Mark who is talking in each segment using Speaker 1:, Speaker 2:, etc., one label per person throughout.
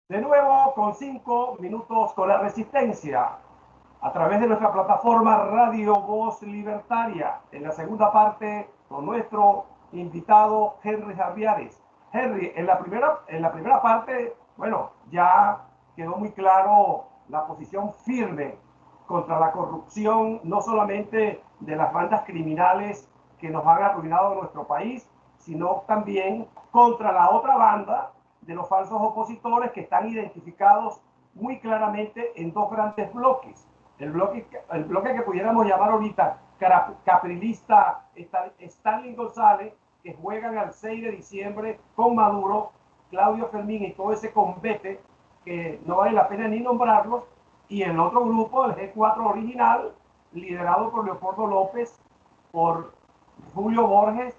Speaker 1: De nuevo con 5 minutos con la resistencia a través de nuestra plataforma Radio Voz Libertaria. En la segunda parte con nuestro invitado Henry Javiares. Henry, en la primera parte, bueno, ya quedó muy claro la posición firme contra la corrupción, no solamente de las bandas criminales que nos han arruinado nuestro país, sino también contra la otra banda de los falsos opositores que están identificados muy claramente en dos grandes bloques. El bloque que pudiéramos llamar ahorita caprilista Stalin González, que juegan al 6 de diciembre con Maduro, Claudio Fermín y todo ese convete que no vale la pena ni nombrarlos, y el otro grupo, el G4 original, liderado por Leopoldo López, por Julio Borges,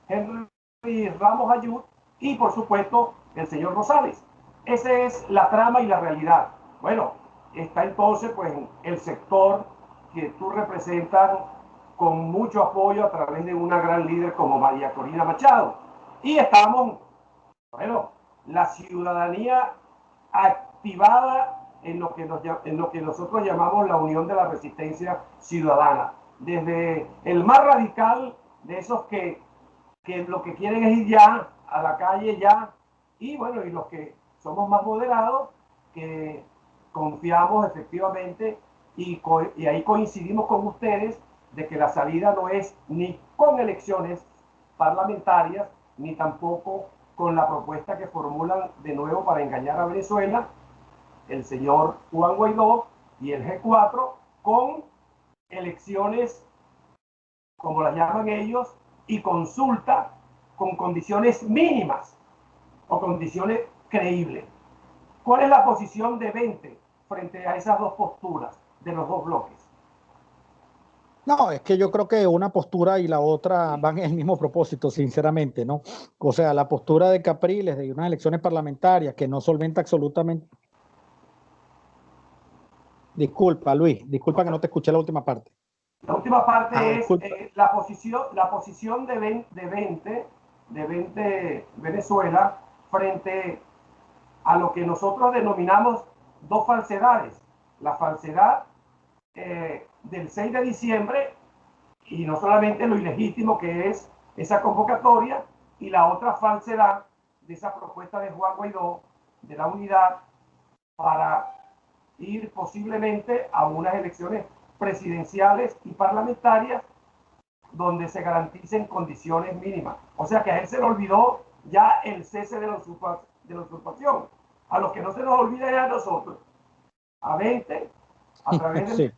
Speaker 1: Henry Ramos Ayud y por supuesto el señor Rosales. Esa es la trama y la realidad. Bueno, está entonces pues el sector que tú representas con mucho apoyo a través de una gran líder como María Corina Machado. Y estamos, bueno, la ciudadanía activada en lo que nosotros llamamos la Unión de la Resistencia Ciudadana. Desde el más radical de esos que lo que quieren es ir ya a la calle ya, y bueno, y los que somos más moderados, que confiamos efectivamente y ahí coincidimos con ustedes de que la salida no es ni con elecciones parlamentarias, ni tampoco con la propuesta que formulan de nuevo para engañar a Venezuela el señor Juan Guaidó y el G4, con elecciones, como las llaman ellos, y consulta con condiciones mínimas o condiciones creíbles. ¿Cuál es la posición de 20 frente a esas dos posturas de los dos bloques?
Speaker 2: No, es que yo creo que una postura y la otra van en el mismo propósito, sinceramente, ¿no? O sea, la postura de Capriles de unas elecciones parlamentarias que no solventa absolutamente. Disculpa, Luis, disculpa que no te escuché la última parte.
Speaker 1: La última parte es
Speaker 2: disculpa.
Speaker 1: la posición de 20 Venezuela frente a lo que nosotros denominamos dos falsedades. La falsedad del 6 de diciembre y no solamente lo ilegítimo que es esa convocatoria, y la otra falsedad de esa propuesta de Juan Guaidó de la unidad para ir posiblemente a unas elecciones presidenciales y parlamentarias donde se garanticen condiciones mínimas. O sea que a él se le olvidó ya el cese de la usurpación. A los que no se nos olvida ya a nosotros, a 20, a través
Speaker 2: Sí.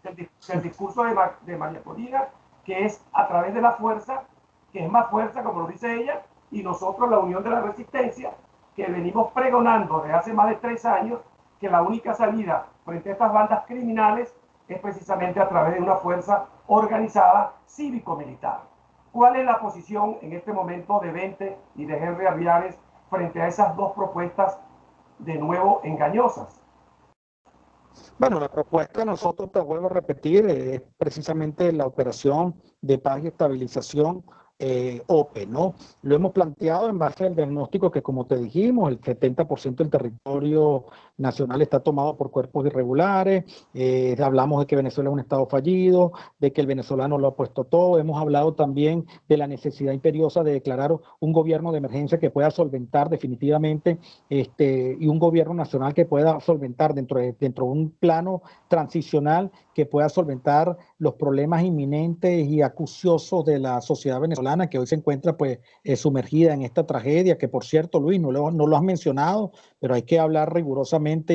Speaker 1: del discurso de María Corina, que es a través de la fuerza, que es más fuerza, como lo dice ella, y nosotros, la Unión de la Resistencia, que venimos pregonando desde hace más de 3 años que la única salida frente a estas bandas criminales es precisamente a través de una fuerza organizada cívico-militar. ¿Cuál es la posición en este momento de 20 y de Henry Arriares frente a esas dos propuestas de nuevo engañosas?
Speaker 2: Bueno, la propuesta de nosotros, te vuelvo a repetir, es precisamente la operación de paz y estabilización OPE, ¿no? Lo hemos planteado en base al diagnóstico que, como te dijimos, el 70% del territorio nacional está tomado por cuerpos irregulares, hablamos de que Venezuela es un estado fallido, de que el venezolano lo ha puesto todo, hemos hablado también de la necesidad imperiosa de declarar un gobierno de emergencia que pueda solventar definitivamente y un gobierno nacional que pueda solventar dentro de un plano transicional que pueda solventar los problemas inminentes y acuciosos de la sociedad venezolana que hoy se encuentra pues sumergida en esta tragedia, que por cierto, Luis, no lo has mencionado, pero hay que hablar rigurosamente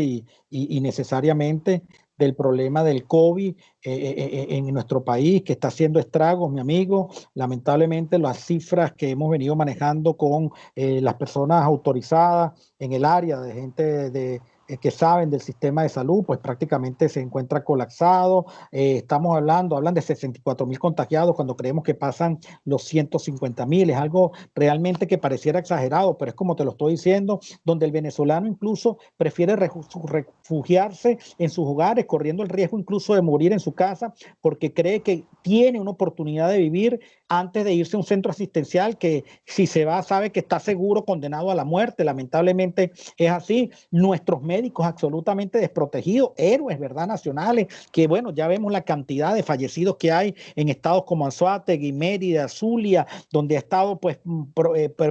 Speaker 2: y necesariamente del problema del COVID en nuestro país, que está haciendo estragos, mi amigo. Lamentablemente las cifras que hemos venido manejando con las personas autorizadas en el área de gente de que saben del sistema de salud, pues prácticamente se encuentra colapsado. Hablan de 64.000 contagiados cuando creemos que pasan los 150.000. Es algo realmente que pareciera exagerado, pero es como te lo estoy diciendo, donde el venezolano incluso prefiere refugiarse en sus hogares, corriendo el riesgo incluso de morir en su casa, porque cree que tiene una oportunidad de vivir antes de irse a un centro asistencial que si se va sabe que está seguro condenado a la muerte. Lamentablemente es así. Nuestros médicos absolutamente desprotegidos, héroes, ¿verdad? Nacionales, que bueno, ya vemos la cantidad de fallecidos que hay en estados como Anzoátegui, Mérida, Zulia, donde ha estado pues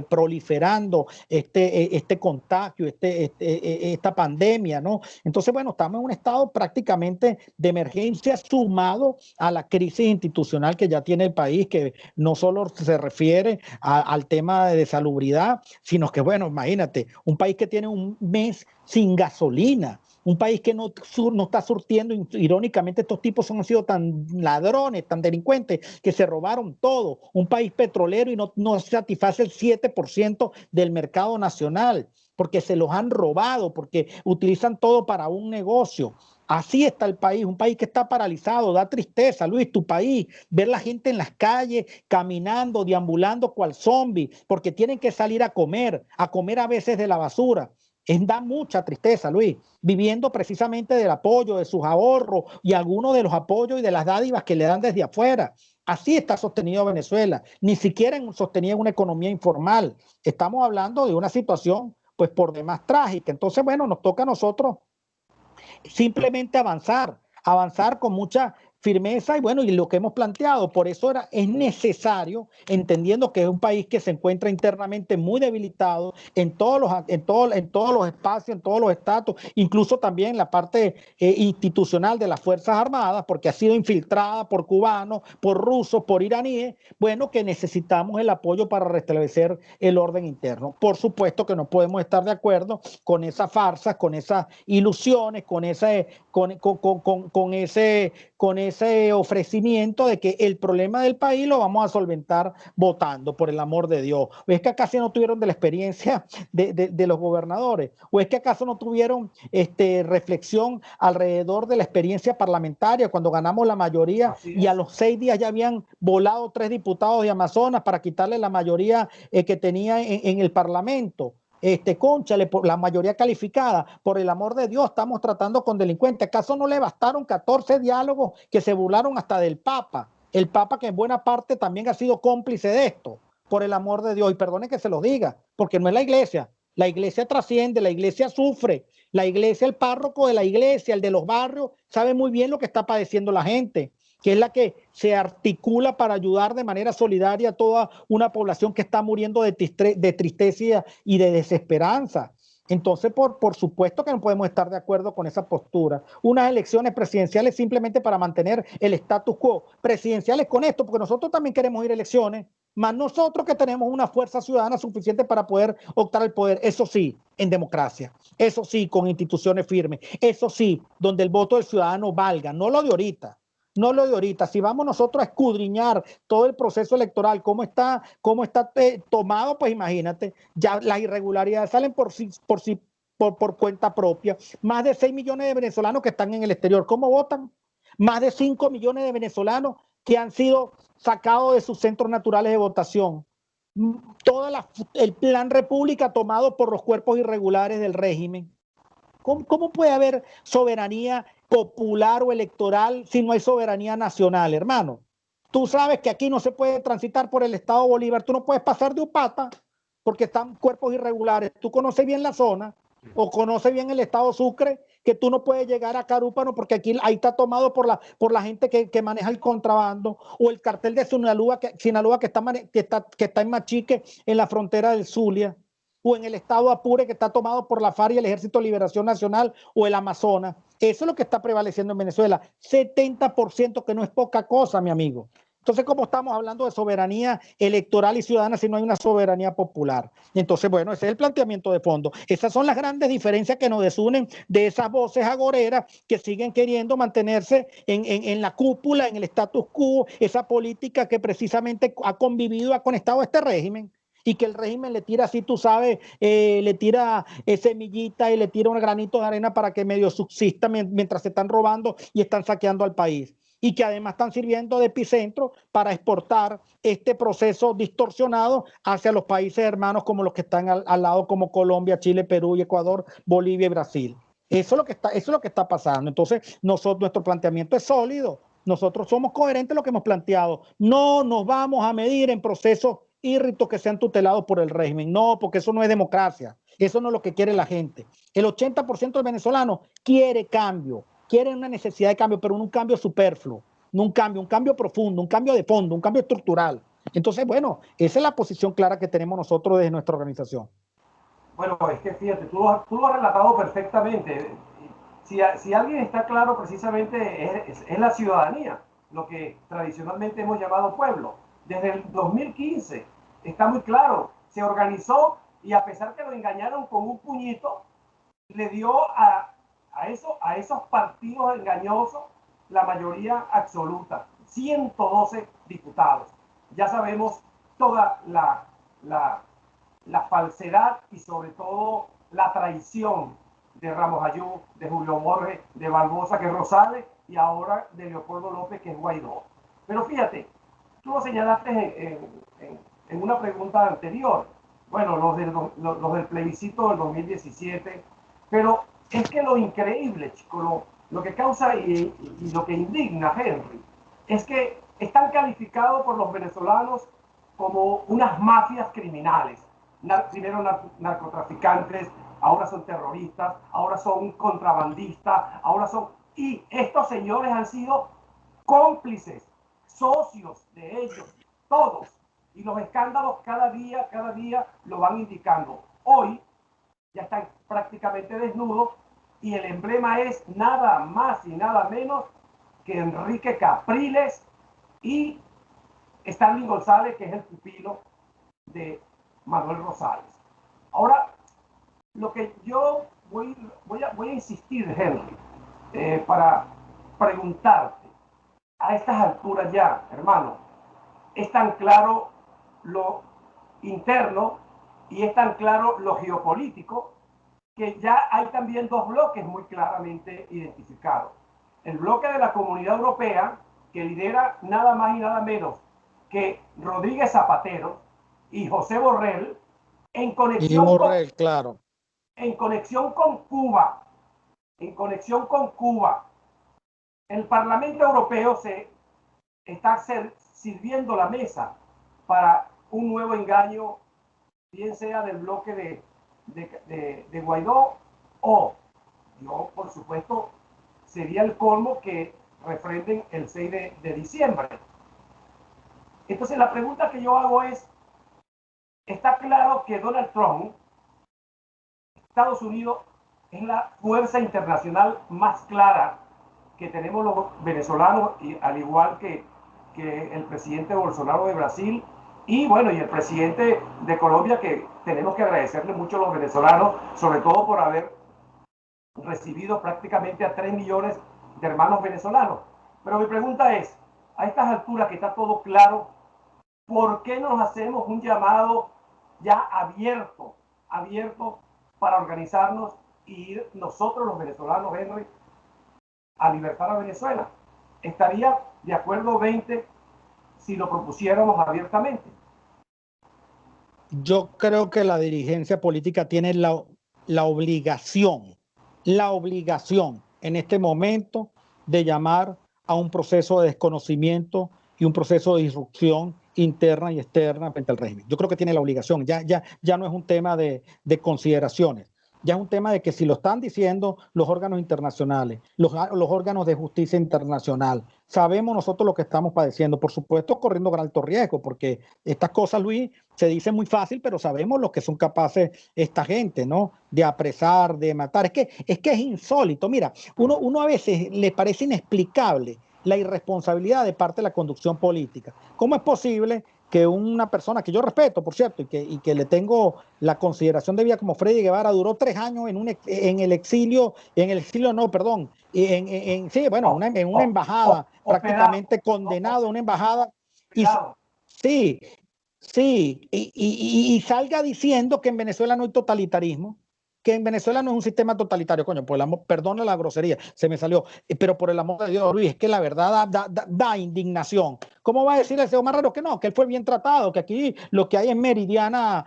Speaker 2: proliferando este contagio, esta pandemia, ¿no? Entonces, bueno, estamos en un estado prácticamente de emergencia sumado a la crisis institucional que ya tiene el país, que no solo se refiere al tema de salubridad, sino que, bueno, imagínate, un país que tiene un mes sin gasolina, un país que no está surtiendo, irónicamente estos tipos han sido tan ladrones, tan delincuentes, que se robaron todo, un país petrolero y no satisface el 7% del mercado nacional, porque se los han robado, porque utilizan todo para un negocio. Así está el país, un país que está paralizado. Da tristeza, Luis, tu país, ver la gente en las calles, caminando, deambulando cual zombie, porque tienen que salir a comer a veces de la basura. Da mucha tristeza, Luis, viviendo precisamente del apoyo, de sus ahorros y algunos de los apoyos y de las dádivas que le dan desde afuera. Así está sostenido Venezuela, ni siquiera sostenía una economía informal. Estamos hablando de una situación, pues por demás trágica. Entonces, bueno, nos toca a nosotros simplemente avanzar con mucha firmeza y bueno, y lo que hemos planteado, por eso es necesario, entendiendo que es un país que se encuentra internamente muy debilitado en todos los espacios, en todos los estatus, incluso también en la parte institucional de las Fuerzas Armadas, porque ha sido infiltrada por cubanos, por rusos, por iraníes, bueno, que necesitamos el apoyo para restablecer el orden interno. Por supuesto que no podemos estar de acuerdo con esas farsas, con esas ilusiones, con ese ofrecimiento de que el problema del país lo vamos a solventar votando, por el amor de Dios. ¿O es que acaso no tuvieron de la experiencia de los gobernadores? ¿O es que acaso no tuvieron reflexión alrededor de la experiencia parlamentaria cuando ganamos la mayoría y a los 6 días ya habían volado 3 diputados de Amazonas para quitarle la mayoría que tenía en el Parlamento? Cónchale, por la mayoría calificada, por el amor de Dios, estamos tratando con delincuentes. ¿Acaso no le bastaron 14 diálogos que se burlaron hasta del Papa? El Papa que en buena parte también ha sido cómplice de esto, por el amor de Dios. Y perdone que se los diga, porque no es la iglesia trasciende, la iglesia sufre, la iglesia, el párroco de la iglesia, el de los barrios, sabe muy bien lo que está padeciendo la gente, que es la que se articula para ayudar de manera solidaria a toda una población que está muriendo de tristeza y de desesperanza. Entonces, por supuesto que no podemos estar de acuerdo con esa postura. Unas elecciones presidenciales simplemente para mantener el status quo. Presidenciales con esto, porque nosotros también queremos ir a elecciones, más nosotros que tenemos una fuerza ciudadana suficiente para poder optar al poder. Eso sí, en democracia. Eso sí, con instituciones firmes. Eso sí, donde el voto del ciudadano valga, no lo de ahorita. No lo de ahorita. Si vamos nosotros a escudriñar todo el proceso electoral, cómo está tomado, pues imagínate, ya las irregularidades salen por cuenta propia. Más de 6 millones de venezolanos que están en el exterior, ¿cómo votan? Más de 5 millones de venezolanos que han sido sacados de sus centros naturales de votación. El plan República tomado por los cuerpos irregulares del régimen. ¿Cómo puede haber soberanía popular o electoral si no hay soberanía nacional, hermano? Tú sabes que aquí no se puede transitar por el Estado Bolívar, tú no puedes pasar de Upata porque están cuerpos irregulares. Tú conoces bien la zona o conoces bien el Estado Sucre, que tú no puedes llegar a Carúpano porque aquí ahí está tomado por la gente que maneja el contrabando, o el cartel de Sinaloa que está en Machique, en la frontera del Zulia, o en el estado Apure que está tomado por la FARC y el Ejército de Liberación Nacional, o el Amazonas. Eso es lo que está prevaleciendo en Venezuela. 70%, que no es poca cosa, mi amigo. Entonces, ¿cómo estamos hablando de soberanía electoral y ciudadana si no hay una soberanía popular? Entonces, bueno, ese es el planteamiento de fondo. Esas son las grandes diferencias que nos desunen de esas voces agoreras que siguen queriendo mantenerse en la cúpula, en el status quo, esa política que precisamente ha convivido, ha conectado a este régimen. y que el régimen le tira así, tú sabes, le tira semillita y le tira un granito de arena para que medio subsista mientras se están robando y están saqueando al país. Y que además están sirviendo de epicentro para exportar este proceso distorsionado hacia los países hermanos como los que están al lado, como Colombia, Chile, Perú y Ecuador, Bolivia y Brasil. Eso es lo que está pasando. Entonces, nuestro planteamiento es sólido. Nosotros somos coherentes en lo que hemos planteado. No nos vamos a medir en procesos írritos que sean tutelados por el régimen. No, porque eso no es democracia. Eso no es lo que quiere la gente. El 80% del venezolano quiere cambio, quiere una necesidad de cambio, pero no un cambio superfluo, no un cambio profundo, un cambio de fondo, un cambio estructural. Entonces, bueno, esa es la posición clara que tenemos nosotros desde nuestra organización.
Speaker 1: Bueno, es que fíjate, tú lo has relatado perfectamente. Si alguien está claro, precisamente es la ciudadanía, lo que tradicionalmente hemos llamado pueblo. Desde el 2015 está muy claro, se organizó y a pesar que lo engañaron con un puñito, le dio a esos partidos engañosos la mayoría absoluta, 112 diputados. Ya sabemos toda la falsedad y sobre todo la traición de Ramos Ayú, de Julio Borges, de Barbosa, que es Rosales, y ahora de Leopoldo López, que es Guaidó. Pero fíjate, tú lo señalaste en una pregunta anterior, bueno, los del plebiscito del 2017, pero es que lo increíble, chico, lo que causa y lo que indigna, Henry, es que están calificados por los venezolanos como unas mafias criminales. Primero narcotraficantes, ahora son terroristas, ahora son contrabandistas, ahora son... Y estos señores han sido cómplices, socios de ellos, todos. Y los escándalos cada día lo van indicando. Hoy ya están prácticamente desnudos y el emblema es nada más y nada menos que Enrique Capriles y Stanley González, que es el pupilo de Manuel Rosales. Ahora, lo que yo voy a insistir, Henry, para preguntarte, a estas alturas ya, hermano, es tan claro lo interno y es tan claro lo geopolítico que ya hay también dos bloques muy claramente identificados. El bloque de la Comunidad Europea, que lidera nada más y nada menos que Rodríguez Zapatero y José Borrell, en
Speaker 2: Y
Speaker 1: conexión con,
Speaker 2: Borrell, claro.
Speaker 1: en conexión con Cuba, en conexión con Cuba. El Parlamento Europeo se está sirviendo la mesa para un nuevo engaño, bien sea del bloque de Guaidó o, yo por supuesto, sería el colmo que refrenden el 6 de diciembre. Entonces la pregunta que yo hago es, está claro que Donald Trump, Estados Unidos, es la fuerza internacional más clara que tenemos los venezolanos, y al igual que el presidente Bolsonaro de Brasil, y bueno, y el presidente de Colombia, que tenemos que agradecerle mucho a los venezolanos, sobre todo por haber recibido prácticamente a 3 millones de hermanos venezolanos. Pero mi pregunta es, a estas alturas que está todo claro, ¿por qué nos hacemos un llamado ya abierto para organizarnos y ir nosotros los venezolanos, Henry, a libertar a Venezuela? ¿Estaría de acuerdo 20 si lo propusiéramos abiertamente?
Speaker 2: Yo creo que la dirigencia política tiene la obligación, en este momento de llamar a un proceso de desconocimiento y un proceso de disrupción interna y externa frente al régimen. Yo creo que tiene la obligación, ya no es un tema de consideraciones. Ya es un tema de que si lo están diciendo los órganos internacionales, los órganos de justicia internacional, sabemos nosotros lo que estamos padeciendo, por supuesto corriendo gran alto riesgo, porque estas cosas, Luis, se dicen muy fácil, pero sabemos lo que son capaces esta gente, ¿no? De apresar, de matar. Es insólito. Mira, uno a veces le parece inexplicable la irresponsabilidad de parte de la conducción política. ¿Cómo es posible que una persona que yo respeto, por cierto, y que le tengo la consideración de vida como Freddy Guevara, duró 3 años en el exilio no, perdón, sí, bueno, en una embajada,
Speaker 1: Hospedado,
Speaker 2: prácticamente condenado a una embajada, y
Speaker 1: hospedado.
Speaker 2: sí, Sí, y salga diciendo que en Venezuela no hay totalitarismo, que en Venezuela no es un sistema totalitario, coño, por el amor, perdona la grosería, se me salió, pero por el amor de Dios, Luis, es que la verdad da indignación. ¿Cómo va a decir ese Omar Raro que no, que él fue bien tratado, que aquí lo que hay en Meridiana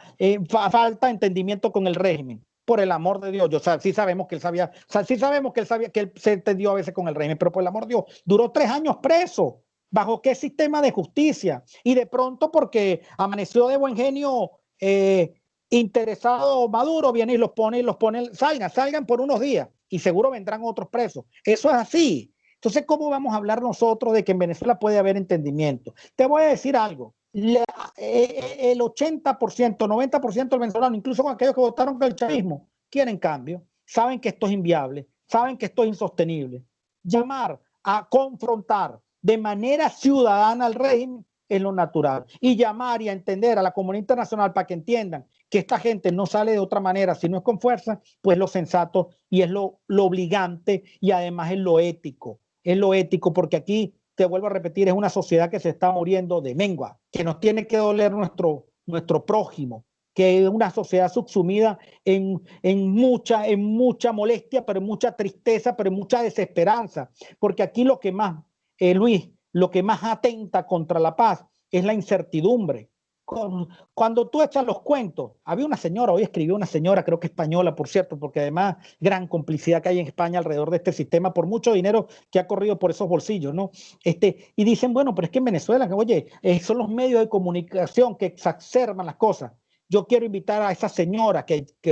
Speaker 2: falta entendimiento con el régimen? Por el amor de Dios, sí sabemos que él sabía, o sea, sí sabemos que él sabía que él se entendió a veces con el régimen, pero por el amor de Dios, duró 3 años preso. ¿Bajo qué sistema de justicia? Y de pronto, porque amaneció de buen genio interesado Maduro, viene y los pone, salgan por unos días y seguro vendrán otros presos. Eso es así. Entonces, ¿cómo vamos a hablar nosotros de que en Venezuela puede haber entendimiento? Te voy a decir algo. El 80%, 90% del venezolano, incluso con aquellos que votaron por el chavismo, quieren cambio, saben que esto es inviable, saben que esto es insostenible. Llamar a confrontar de manera ciudadana al régimen es lo natural. Y llamar y a entender a la comunidad internacional para que entiendan que esta gente no sale de otra manera si no es con fuerza, pues lo sensato y es lo obligante y además es lo ético. Es lo ético porque aquí, te vuelvo a repetir, es una sociedad que se está muriendo de mengua, que nos tiene que doler nuestro prójimo, que es una sociedad subsumida en mucha molestia, pero en mucha tristeza, pero en mucha desesperanza. Porque aquí lo que más, Luis, lo que más atenta contra la paz es la incertidumbre. Cuando tú echas los cuentos, había una señora, hoy escribió una señora, creo que española, por cierto, porque además gran complicidad que hay en España alrededor de este sistema por mucho dinero que ha corrido por esos bolsillos, ¿no? Y dicen, bueno, pero es que en Venezuela, oye, son los medios de comunicación que exacerban las cosas. Yo quiero invitar a esa señora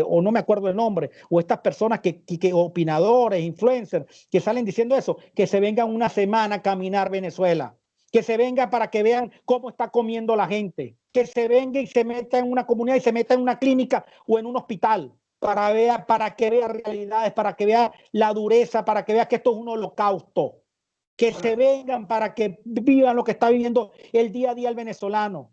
Speaker 2: o no me acuerdo el nombre, o estas personas que opinadores, influencers, que salen diciendo eso, que se vengan una semana a caminar Venezuela, que se venga para que vean cómo está comiendo la gente, que se venga y se meta en una comunidad y se meta en una clínica o en un hospital para que vea realidades, para que vea la dureza, para que vea que esto es un holocausto, que se vengan para que vivan lo que está viviendo el día a día el venezolano.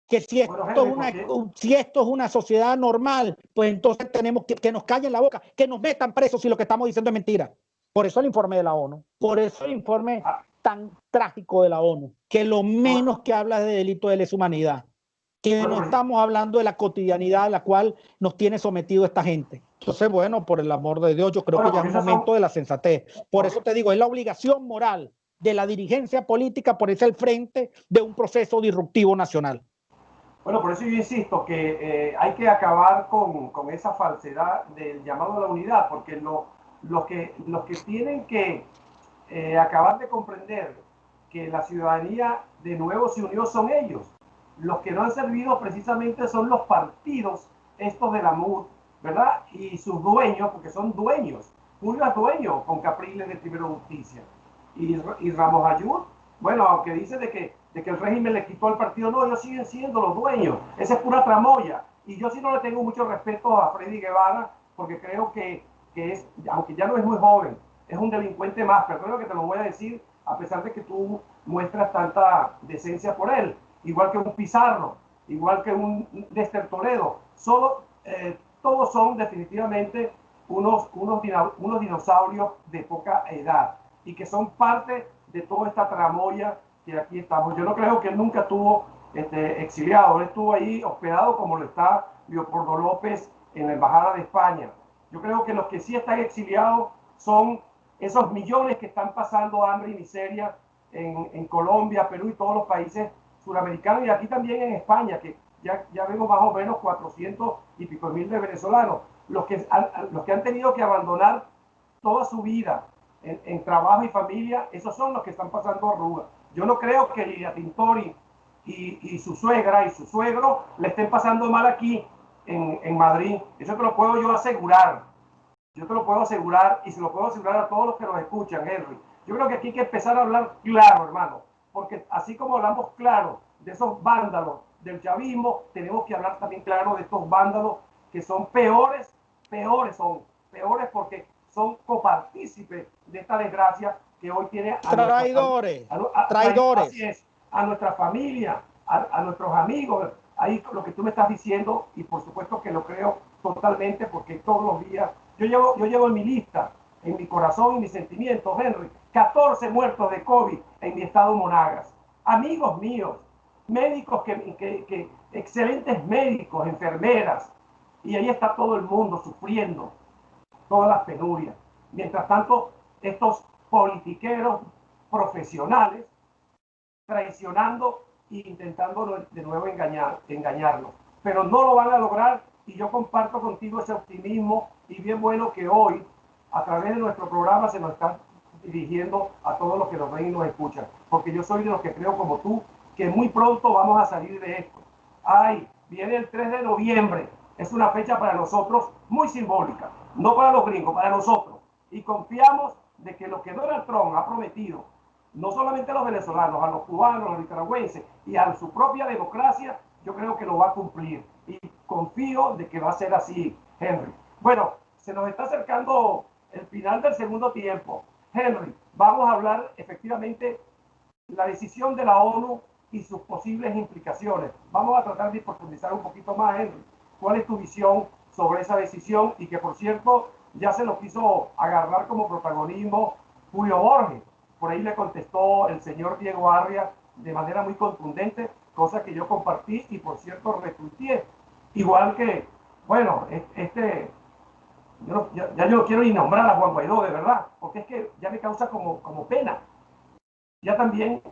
Speaker 2: Que si esto es una sociedad normal, pues entonces tenemos que nos callen la boca, que nos metan presos si lo que estamos diciendo es mentira. Por eso el informe de la ONU, por eso el informe tan trágico de la ONU, que lo menos que habla de delito de lesa humanidad, que no estamos hablando de la cotidianidad a la cual nos tiene sometido esta gente. Entonces, bueno, por el amor de Dios, yo creo que ya es un momento de la sensatez. Por eso te digo, es la obligación moral de la dirigencia política ponerse al frente de un proceso disruptivo nacional.
Speaker 1: Bueno, por eso yo insisto que hay que acabar con esa falsedad del llamado a la unidad, porque los que tienen que acabar de comprender que la ciudadanía de nuevo se unió son ellos. Los que no han servido precisamente son los partidos, estos de la MUD, ¿verdad? Y sus dueños, porque son dueños. Julio es dueño con Capriles de Primero Justicia. Y Ramos Ayud, bueno, aunque dice de que el régimen le quitó al partido, no, ellos siguen siendo los dueños. Esa es pura tramoya. Y yo sí no le tengo mucho respeto a Freddy Guevara, porque creo que es, aunque ya no es muy joven, es un delincuente más. Perdón que te lo voy a decir, a pesar de que tú muestras tanta decencia por él. Igual que un Pizarro, igual que un Dexter Toledo. Todos son definitivamente unos dinosaurios de poca edad y que son parte de toda esta tramoya que aquí estamos. Yo no creo que él nunca estuvo exiliado, él estuvo ahí hospedado como lo está Leopoldo López en la Embajada de España. Yo creo que los que sí están exiliados son esos millones que están pasando hambre y miseria en Colombia, Perú y todos los países suramericanos, y aquí también en España, que ya vemos más o menos 400 y pico mil de venezolanos, los que han tenido que abandonar toda su vida en trabajo y familia, esos son los que están pasando arrugas. Yo no creo que Lidia Tintori y su suegra y su suegro le estén pasando mal aquí en Madrid. Eso te lo puedo yo asegurar. Yo te lo puedo asegurar y se lo puedo asegurar a todos los que nos escuchan, Henry. Yo creo que aquí hay que empezar a hablar claro, hermano, porque así como hablamos claro de esos vándalos del chavismo, tenemos que hablar también claro de estos vándalos que son peores porque son copartícipes de esta desgracia que hoy tiene a
Speaker 2: traidores, traidores.
Speaker 1: Así es, a nuestra familia, a nuestros amigos. Ahí lo que tú me estás diciendo, y por supuesto que lo creo totalmente, porque todos los días yo llevo en mi lista, en mi corazón y mis sentimientos, Henry, 14 muertos de COVID en mi estado Monagas. Amigos míos, médicos, excelentes médicos, enfermeras, y ahí está todo el mundo sufriendo todas las penurias. Mientras tanto, estos politiqueros profesionales traicionando e intentando de nuevo engañarnos. Pero no lo van a lograr, y yo comparto contigo ese optimismo, y bien bueno que hoy, a través de nuestro programa, se nos está dirigiendo a todos los que nos ven y nos escuchan, porque yo soy de los que creo como tú, que muy pronto vamos a salir de esto. Ay, viene el 3 de noviembre, es una fecha para nosotros muy simbólica, no para los gringos, para nosotros, y confiamos de que lo que Donald Trump ha prometido, no solamente a los venezolanos, a los cubanos, a los nicaragüenses y a su propia democracia, yo creo que lo va a cumplir, y confío de que va a ser así, Henry. Bueno, se nos está acercando el final del segundo tiempo. Henry, vamos a hablar efectivamente la decisión de la ONU y sus posibles implicaciones. Vamos a tratar de profundizar un poquito más, Henry. ¿Cuál es tu visión sobre esa decisión? Y que, por cierto, ya se lo quiso agarrar como protagonismo Julio Borges. Por ahí le contestó el señor Diego Arria de manera muy contundente, cosa que yo compartí y, por cierto, retuiteé. Igual que, bueno, yo no quiero ni nombrar a Juan Guaidó, de verdad, porque es que ya me causa como pena. Ya también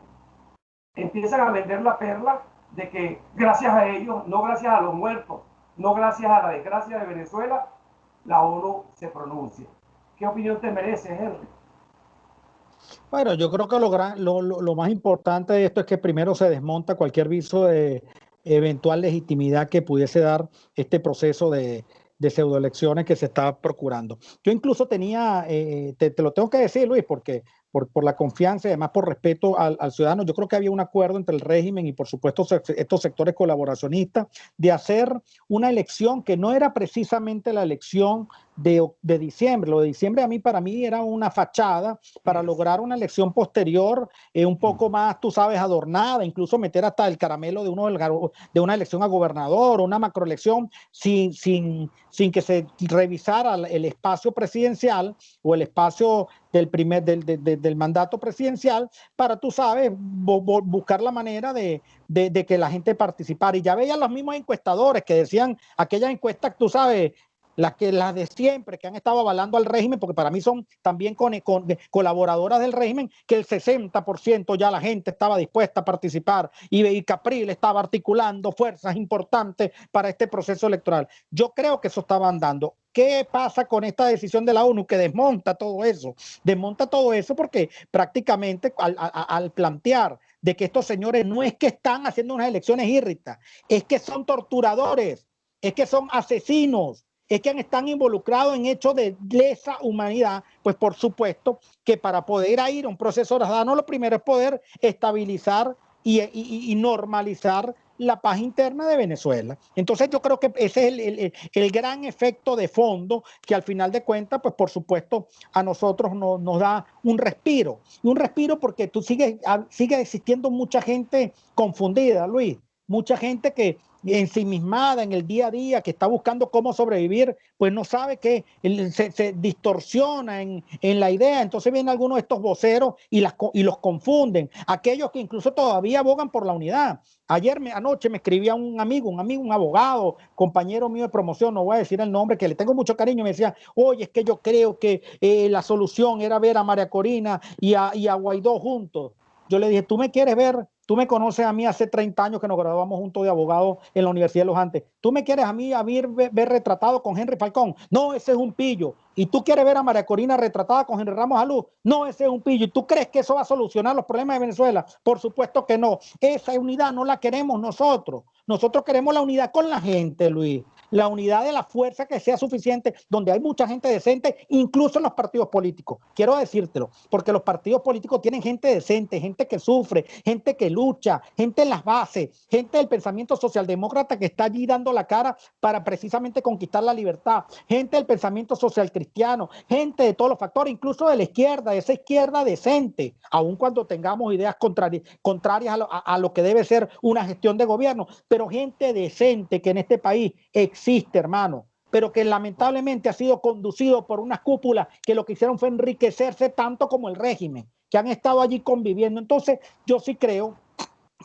Speaker 1: empiezan a vender la perla de que gracias a ellos, no gracias a los muertos, no gracias a la desgracia de Venezuela, la ONU se pronuncia. ¿Qué opinión te merece, Henry?
Speaker 2: Bueno, yo creo que lo más importante de esto es que primero se desmonta cualquier viso de eventual legitimidad que pudiese dar este proceso de pseudoelecciones que se está procurando. Yo incluso tenía, te lo tengo que decir, Luis, porque por la confianza y además por respeto al ciudadano, yo creo que había un acuerdo entre el régimen y por supuesto estos sectores colaboracionistas de hacer una elección que no era precisamente la elección de diciembre. Lo de diciembre para mí era una fachada para lograr una elección posterior un poco más, tú sabes, adornada, incluso meter hasta el caramelo de una elección a gobernador, una macroelección sin que se revisara el espacio presidencial o el espacio del mandato presidencial para, tú sabes, buscar la manera de que la gente participara. Y ya veía los mismos encuestadores que decían aquellas encuestas, tú sabes, las de siempre, que han estado avalando al régimen, porque para mí son también colaboradoras del régimen, que el 60% ya la gente estaba dispuesta a participar y Capriles estaba articulando fuerzas importantes para este proceso electoral. Yo creo que eso estaba andando. ¿Qué pasa con esta decisión de la ONU que desmonta todo eso? Desmonta todo eso porque prácticamente al plantear de que estos señores no es que están haciendo unas elecciones írritas, es que son torturadores, es que son asesinos, es que están involucrados en hechos de lesa humanidad, pues por supuesto que para poder ir a un proceso ciudadano lo primero es poder estabilizar y normalizar la paz interna de Venezuela. Entonces yo creo que ese es el gran efecto de fondo que al final de cuentas, pues por supuesto a nosotros nos da un respiro. Y un respiro porque sigue existiendo mucha gente confundida, Luis. Mucha gente que ensimismada en el día a día, que está buscando cómo sobrevivir, pues no sabe que se distorsiona en la idea. Entonces vienen algunos de estos voceros y los confunden. Aquellos que incluso todavía abogan por la unidad. Anoche me escribía un amigo, un abogado, compañero mío de promoción, no voy a decir el nombre, que le tengo mucho cariño, me decía, oye, es que yo creo que la solución era ver a María Corina y a Guaidó juntos. Yo le dije, ¿tú me quieres ver? Tú me conoces a mí hace 30 años que nos graduamos juntos de abogados en la Universidad de los Andes. ¿Tú me quieres a mí ver retratado con Henry Falcón? No, ese es un pillo. ¿Y tú quieres ver a María Corina retratada con Henry Ramos Alú? No, ese es un pillo. ¿Y tú crees que eso va a solucionar los problemas de Venezuela? Por supuesto que no. Esa unidad no la queremos nosotros. Nosotros queremos la unidad con la gente, Luis. La unidad de la fuerza que sea suficiente, donde hay mucha gente decente, incluso en los partidos políticos. Quiero decírtelo, porque los partidos políticos tienen gente decente, gente que sufre, gente que lucha, gente en las bases, gente del pensamiento socialdemócrata que está allí dando la cara para precisamente conquistar la libertad, gente del pensamiento social cristiano, gente de todos los factores, incluso de la izquierda, de esa izquierda decente, aun cuando tengamos ideas contrarias a lo que debe ser una gestión de gobierno, pero gente decente que en este país existe, hermano, pero que lamentablemente ha sido conducido por unas cúpulas que lo que hicieron fue enriquecerse tanto como el régimen, que han estado allí conviviendo. Entonces, yo sí creo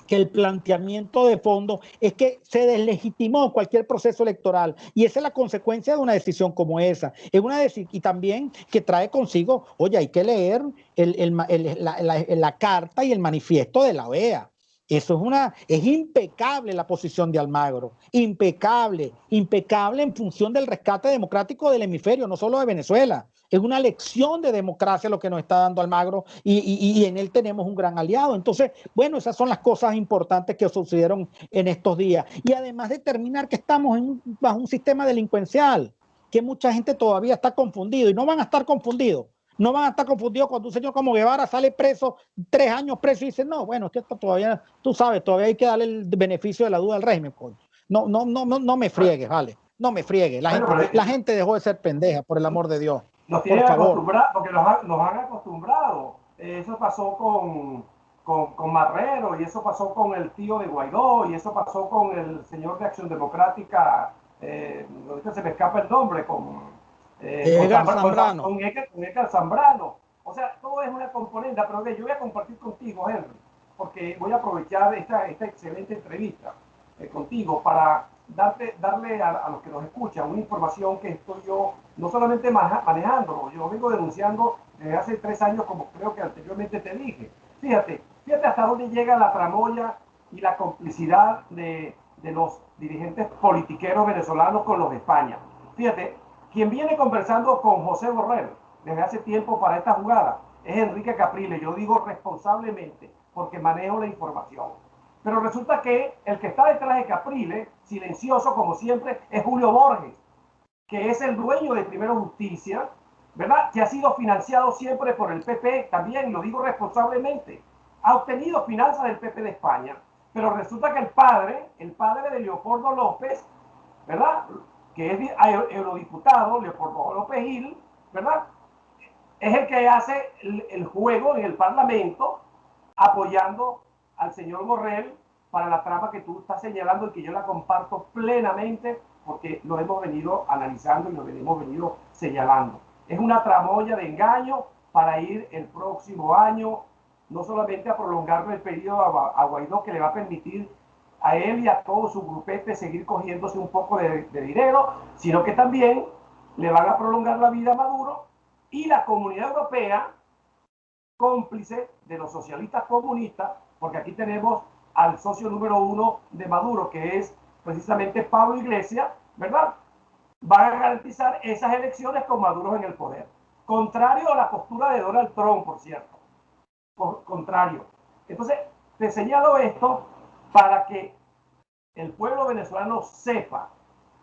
Speaker 2: que el planteamiento de fondo es que se deslegitimó cualquier proceso electoral y esa es la consecuencia de una decisión como esa. Es una y también que trae consigo, oye, hay que leer la carta y el manifiesto de la OEA. Eso es impecable la posición de Almagro, impecable, impecable en función del rescate democrático del hemisferio, no solo de Venezuela. Es una lección de democracia lo que nos está dando Almagro y en él tenemos un gran aliado. Entonces, bueno, esas son las cosas importantes que sucedieron en estos días. Y además determinar que estamos bajo un sistema delincuencial, que mucha gente todavía está confundido y no van a estar confundidos. No van a estar confundidos cuando un señor como Guevara sale preso, 3 años preso y dice, no, bueno, es que esto todavía, tú sabes, todavía hay que darle el beneficio de la duda al régimen. Coño. No me friegues, vale. No me friegues. La gente dejó de ser pendeja, por el amor de Dios.
Speaker 1: Nos tienen acostumbrados, porque nos han acostumbrado. Eso pasó con Marrero, y eso pasó con el tío de Guaidó, y eso pasó con el señor de Acción Democrática, ahorita se me escapa el nombre, con Edgar Zambrano. O sea, todo es una componente, pero yo voy a compartir contigo, Henry, porque voy a aprovechar esta excelente entrevista contigo para darle a los que nos escuchan una información que estoy yo no solamente manejando, yo vengo denunciando desde hace 3 años, como creo que anteriormente te dije. Fíjate hasta dónde llega la tramoya y la complicidad de los dirigentes politiqueros venezolanos con los de España. Fíjate, quien viene conversando con José Borrell desde hace tiempo para esta jugada es Enrique Capriles. Yo digo responsablemente porque manejo la información. Pero resulta que el que está detrás de Capriles, silencioso como siempre, es Julio Borges, que es el dueño de Primero Justicia, ¿verdad? Que ha sido financiado siempre por el PP, también lo digo responsablemente. Ha obtenido finanzas del PP de España, pero resulta que el padre de Leopoldo López, ¿verdad? Que es eurodiputado, Leopoldo López Gil, ¿verdad? Es el que hace el juego en el Parlamento apoyando al señor Borrell para la trama que tú estás señalando y que yo la comparto plenamente porque lo hemos venido analizando y lo hemos venido señalando. Es una tramoya de engaño para ir el próximo año no solamente a prolongarle el periodo a Guaidó, que le va a permitir a él y a todo su grupete seguir cogiéndose un poco de dinero, sino que también le van a prolongar la vida a Maduro y la comunidad europea, cómplice de los socialistas comunistas, porque aquí tenemos al socio número 1 de Maduro, que es precisamente Pablo Iglesias, ¿verdad? Van a garantizar esas elecciones con Maduro en el poder. Contrario a la postura de Donald Trump, por cierto. Contrario. Entonces, te señalo esto para que el pueblo venezolano sepa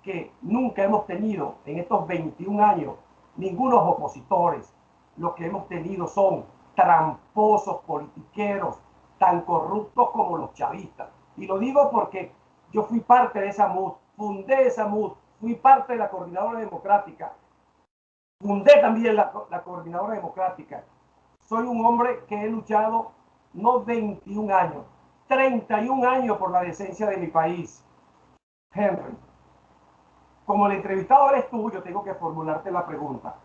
Speaker 1: que nunca hemos tenido en estos 21 años ningunos opositores. Lo que hemos tenido son tramposos politiqueros, tan corruptos como los chavistas. Y lo digo porque yo fui parte de esa MUD, fundé esa MUD, fui parte de la Coordinadora Democrática, fundé también la Coordinadora Democrática. Soy un hombre que he luchado no 21 años, 31 años por la decencia de mi país. Henry, como el entrevistado eres tú, yo tengo que formularte la pregunta.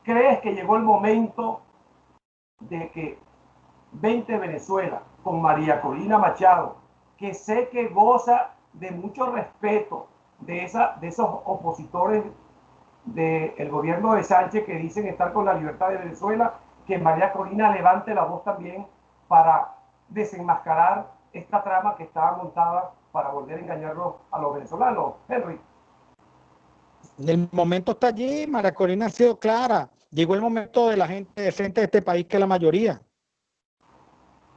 Speaker 1: ¿Crees que llegó el momento de que 20 Venezuela con María Corina Machado, que sé que goza de mucho respeto de esos opositores del gobierno de Sánchez que dicen estar con la libertad de Venezuela, que María Corina levante la voz también para desenmascarar esta trama que estaba montada para volver a engañarlos a los venezolanos? Henry.
Speaker 2: El momento está allí, María Corina ha sido clara. Llegó el momento de la gente decente de este país, que es la mayoría.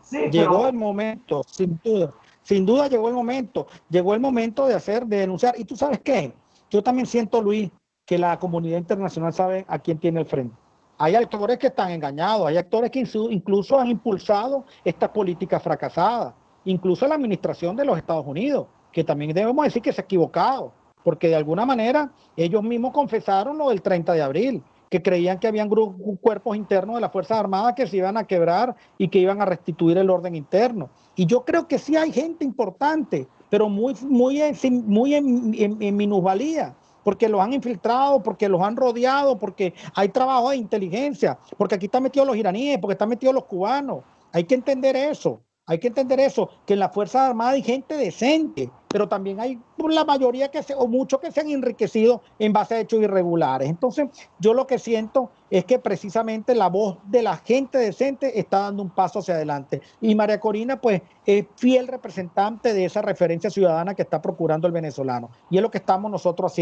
Speaker 2: Sí, llegó el momento, sin duda. Sin duda llegó el momento. Llegó el momento de denunciar. Y tú sabes qué, yo también siento, Luis, que la comunidad internacional sabe a quién tiene el frente. Hay actores que están engañados, hay actores que incluso han impulsado esta política fracasada, incluso la administración de los Estados Unidos, que también debemos decir que se ha equivocado, porque de alguna manera ellos mismos confesaron lo del 30 de abril, que creían que habían cuerpos internos de las Fuerzas Armadas que se iban a quebrar y que iban a restituir el orden interno. Y yo creo que sí hay gente importante, pero muy en minusvalía, porque los han infiltrado, porque los han rodeado, porque hay trabajo de inteligencia, porque aquí están metidos los iraníes, porque están metidos los cubanos. Hay que entender eso. Hay que entender eso, que en las Fuerzas Armadas hay gente decente, pero también hay la mayoría o muchos que se han enriquecido en base a hechos irregulares. Entonces, yo lo que siento es que precisamente la voz de la gente decente está dando un paso hacia adelante. Y María Corina, pues, es fiel representante de esa referencia ciudadana que está procurando el venezolano. Y es lo que estamos nosotros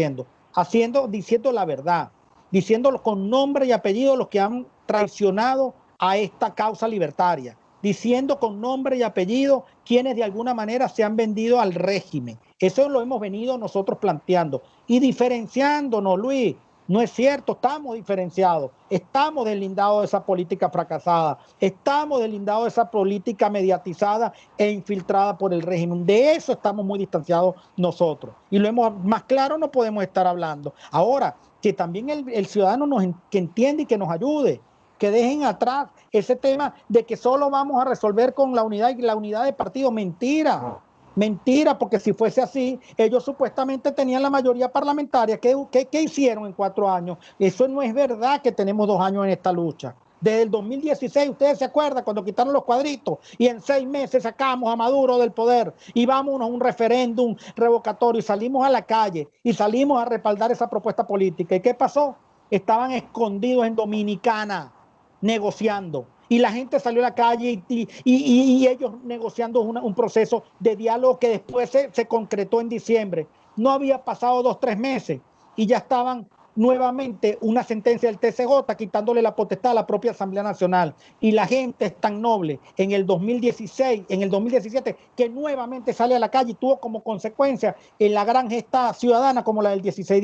Speaker 2: diciendo la verdad, diciéndolo con nombre y apellido los que han traicionado a esta causa libertaria, diciendo con nombre y apellido quienes de alguna manera se han vendido al régimen. Eso lo hemos venido nosotros planteando y diferenciándonos, Luis. No es cierto, estamos diferenciados, estamos deslindados de esa política fracasada, estamos deslindados de esa política mediatizada e infiltrada por el régimen. De eso estamos muy distanciados nosotros. Y lo hemos más claro, no podemos estar hablando. Ahora, que también el ciudadano que entiende y que nos ayude, que dejen atrás ese tema de que solo vamos a resolver con la unidad de partido. Mentira, mentira, porque si fuese así, ellos supuestamente tenían la mayoría parlamentaria. ¿Qué hicieron en 4 años? Eso no es verdad, que tenemos 2 años en esta lucha. Desde el 2016, ustedes se acuerdan cuando quitaron los cuadritos y en 6 meses sacamos a Maduro del poder y vámonos a un referéndum revocatorio y salimos a la calle y salimos a respaldar esa propuesta política. ¿Y qué pasó? Estaban escondidos en Dominicana negociando. Y la gente salió a la calle y ellos negociando un proceso de diálogo que después se concretó en diciembre. No había pasado 2 o 3 meses y ya estaban nuevamente una sentencia del TCJ quitándole la potestad a la propia Asamblea Nacional. Y la gente es tan noble en el 2016, en el 2017, que nuevamente sale a la calle y tuvo como consecuencia en la gran gesta ciudadana como la del 16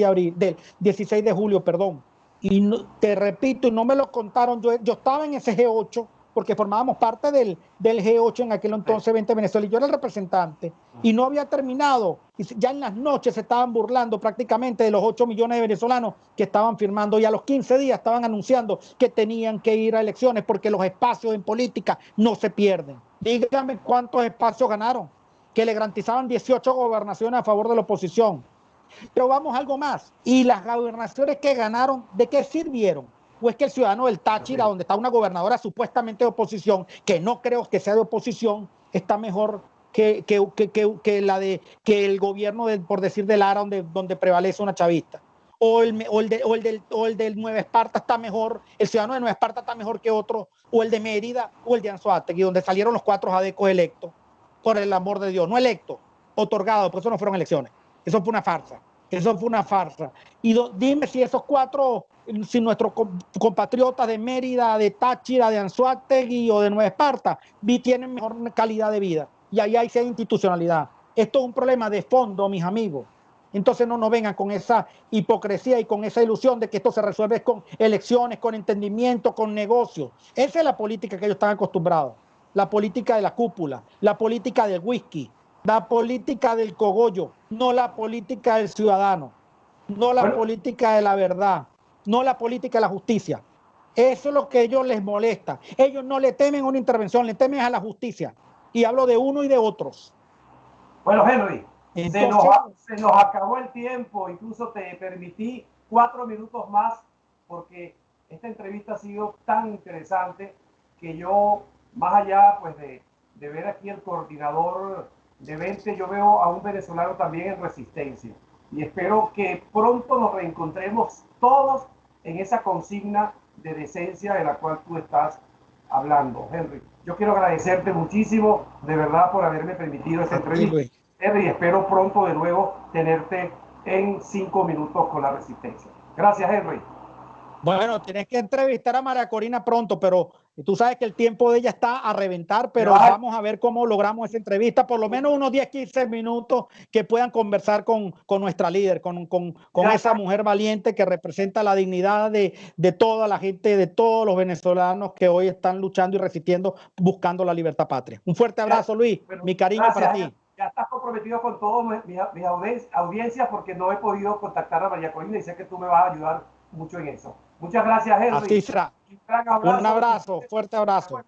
Speaker 2: de julio, perdón. Y no, te repito, y no me lo contaron, yo estaba en ese G8, porque formábamos parte del G8 en aquel entonces, 20 Venezuela, y yo era el representante, y no había terminado, y ya en las noches se estaban burlando prácticamente de los 8 millones de venezolanos que estaban firmando, y a los 15 días estaban anunciando que tenían que ir a elecciones, porque los espacios en política no se pierden. Díganme cuántos espacios ganaron, que le garantizaban 18 gobernaciones a favor de la oposición. Pero vamos a algo más. ¿Y las gobernaciones que ganaron, de qué sirvieron? ¿O es que el ciudadano del Táchira, donde está una gobernadora supuestamente de oposición, que no creo que sea de oposición, está mejor que el gobierno, por decir, de Lara, donde prevalece una chavista? O el del Nueva Esparta está mejor, el ciudadano de Nueva Esparta está mejor que otro, o el de Mérida, o el de Anzoátegui, donde salieron los 4 jadecos electos, por el amor de Dios, no electos, otorgados, por eso no fueron elecciones. Eso fue una farsa. Eso fue una farsa. Y dime si esos 4, si nuestros compatriotas de Mérida, de Táchira, de Anzoátegui o de Nueva Esparta tienen mejor calidad de vida. Y ahí hay institucionalidad. Esto es un problema de fondo, mis amigos. Entonces no nos vengan con esa hipocresía y con esa ilusión de que esto se resuelve con elecciones, con entendimiento, con negocios. Esa es la política que ellos están acostumbrados. La política de la cúpula, la política del whisky, la política del cogollo, no la política del ciudadano, no la política de la verdad, no la política de la justicia. Eso es lo que a ellos les molesta. Ellos no le temen a una intervención, le temen a la justicia. Y hablo de uno y de otros.
Speaker 1: Bueno, Henry, entonces, se nos acabó el tiempo. Incluso te permití 4 minutos más porque esta entrevista ha sido tan interesante que yo, más allá pues de ver aquí el coordinador de 20, yo veo a un venezolano también en resistencia. Y espero que pronto nos reencontremos todos en esa consigna de decencia de la cual tú estás hablando, Henry. Yo quiero agradecerte muchísimo, de verdad, por haberme permitido esta entrevista. Henry, espero pronto de nuevo tenerte en 5 minutos con la resistencia. Gracias, Henry.
Speaker 2: Bueno, tienes que entrevistar a María Corina pronto, pero tú sabes que el tiempo de ella está a reventar, pero vamos a ver cómo logramos esa entrevista, por lo menos unos 10, 15 minutos que puedan conversar con nuestra líder, con esa mujer valiente que representa la dignidad de toda la gente, de todos los venezolanos que hoy están luchando y resistiendo, buscando la libertad patria. Un fuerte abrazo, Luis, mi cariño para ti.
Speaker 1: Ya estás comprometido con todas mis audiencias porque no he podido contactar a María Corina y sé que tú me vas a ayudar mucho en eso. Muchas gracias, Henry.
Speaker 2: Así será. Un abrazo, fuerte abrazo.